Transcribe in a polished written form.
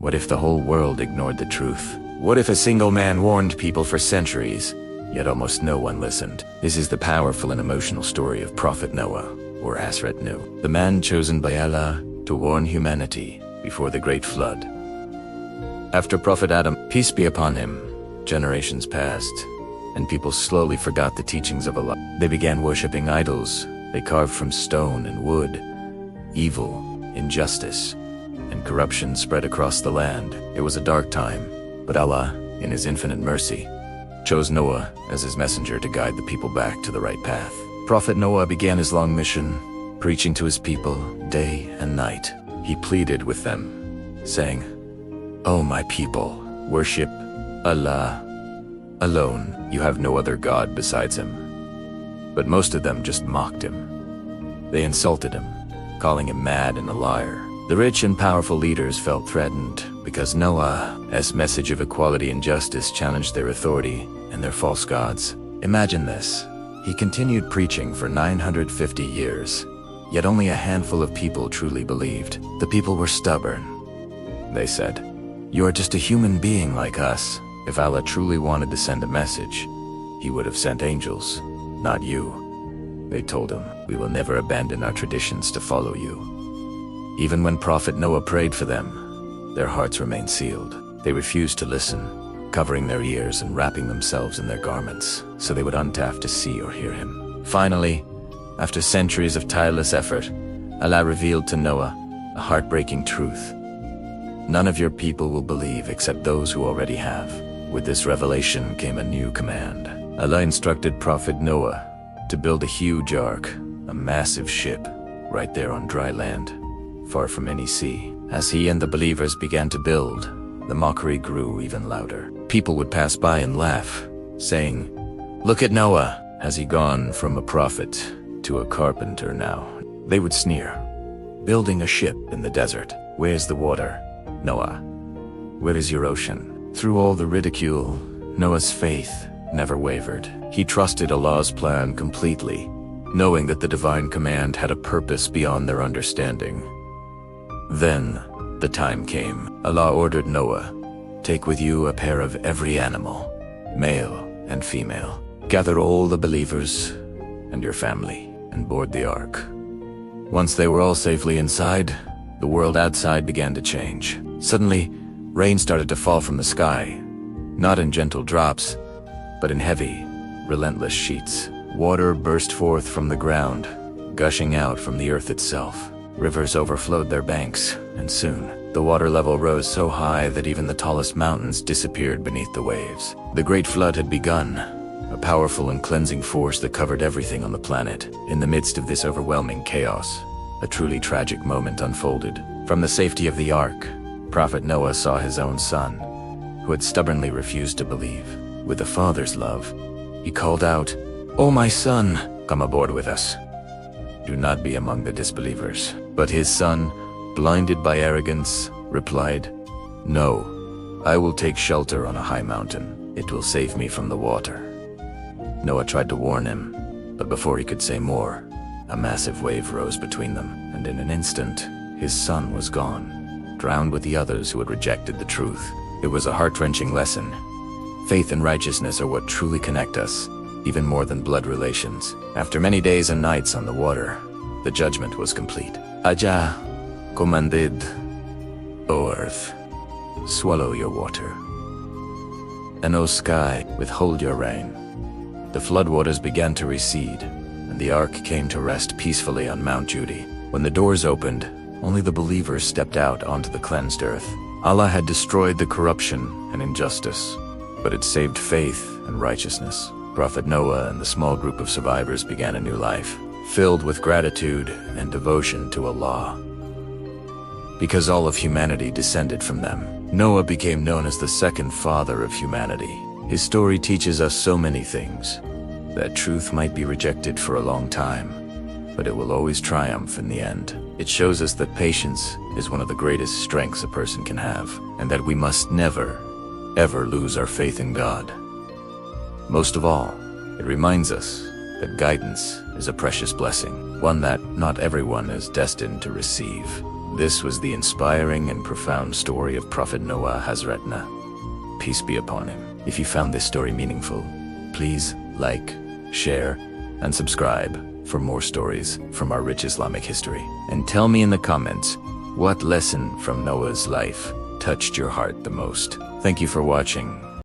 What if the whole world ignored the truth? What if a single man warned people for centuries, yet almost no one listened? This is the powerful and emotional story of Prophet Noah, or Asret Nu, the man chosen by Allah to warn humanity before the great flood. After Prophet Adam, peace be upon him, generations passed, and people slowly forgot the teachings of Allah. They began worshipping idols they carved from stone and wood. Evil, injustice, and corruption spread across the land. It was a dark time, but Allah, in His infinite mercy, chose Noah as His messenger to guide the people back to the right path. Prophet Noah began his long mission, preaching to his people day and night. He pleaded with them, saying, "O my people, worship Allah alone. You have no other God besides Him." But most of them just mocked him. They insulted him, calling him mad and a liar. The rich and powerful leaders felt threatened because Noah's message of equality and justice challenged their authority and their false gods. Imagine this. He continued preaching for 950 years, yet only a handful of people truly believed. The people were stubborn. They said, "You are just a human being like us. If Allah truly wanted to send a message, He would have sent angels, not you." They told him, "We will never abandon our traditions to follow you." Even when Prophet Noah prayed for them, their hearts remained sealed. They refused to listen, covering their ears and wrapping themselves in their garments so they would not have to see or hear him. Finally, after centuries of tireless effort, Allah revealed to Noah a heartbreaking truth. None of your people will believe except those who already have. With this revelation came a new command. Allah instructed Prophet Noah to build a huge ark, a massive ship, right there on dry land, far from any sea. As he and the believers began to build, the mockery grew even louder. People would pass by and laugh, saying, "Look at Noah. Has he gone from a prophet to a carpenter now?" They would sneer, "Building a ship in the desert. Where's the water, Noah? Where is your ocean?" Through all the ridicule, Noah's faith never wavered. He trusted Allah's plan completely, knowing that the divine command had a purpose beyond their understanding. Then, the time came. Allah ordered Noah, "Take with you a pair of every animal, male and female. Gather all the believers and your family and board the ark." Once they were all safely inside, the world outside began to change. Suddenly, rain started to fall from the sky, not in gentle drops, but in heavy, relentless sheets. Water burst forth from the ground, gushing out from the earth itself. Rivers overflowed their banks, and soon, the water level rose so high that even the tallest mountains disappeared beneath the waves. The Great Flood had begun, a powerful and cleansing force that covered everything on the planet. In the midst of this overwhelming chaos, a truly tragic moment unfolded. From the safety of the ark, Prophet Noah saw his own son, who had stubbornly refused to believe. With a father's love, he called out, "Oh my son, come aboard with us. Do not be among the disbelievers." But his son, blinded by arrogance, replied, "No, I will take shelter on a high mountain. It will save me from the water." Noah tried to warn him, but before he could say more, a massive wave rose between them, and in an instant, his son was gone, drowned with the others who had rejected the truth. It was a heart-wrenching lesson. Faith and righteousness are what truly connect us, even more than blood relations. After many days and nights on the water, the judgment was complete. Ajah commanded, "O earth, swallow your water, and O sky, withhold your rain." The floodwaters began to recede, and the ark came to rest peacefully on Mount Judy. When the doors opened, only the believers stepped out onto the cleansed earth. Allah had destroyed the corruption and injustice, but it saved faith and righteousness. Prophet Noah and the small group of survivors began a new life, filled with gratitude and devotion to Allah. Because all of humanity descended from them, Noah became known as the second father of humanity. His story teaches us so many things. That truth might be rejected for a long time, but it will always triumph in the end. It shows us that patience is one of the greatest strengths a person can have, and that we must never, ever lose our faith in God. Most of all, it reminds us that guidance is a precious blessing, one that not everyone is destined to receive. This was the inspiring and profound story of Prophet Noah Hazrat Nuh. Peace be upon him. If you found this story meaningful, please like, share, and subscribe for more stories from our rich Islamic history. And tell me in the comments, what lesson from Noah's life touched your heart the most? Thank you for watching.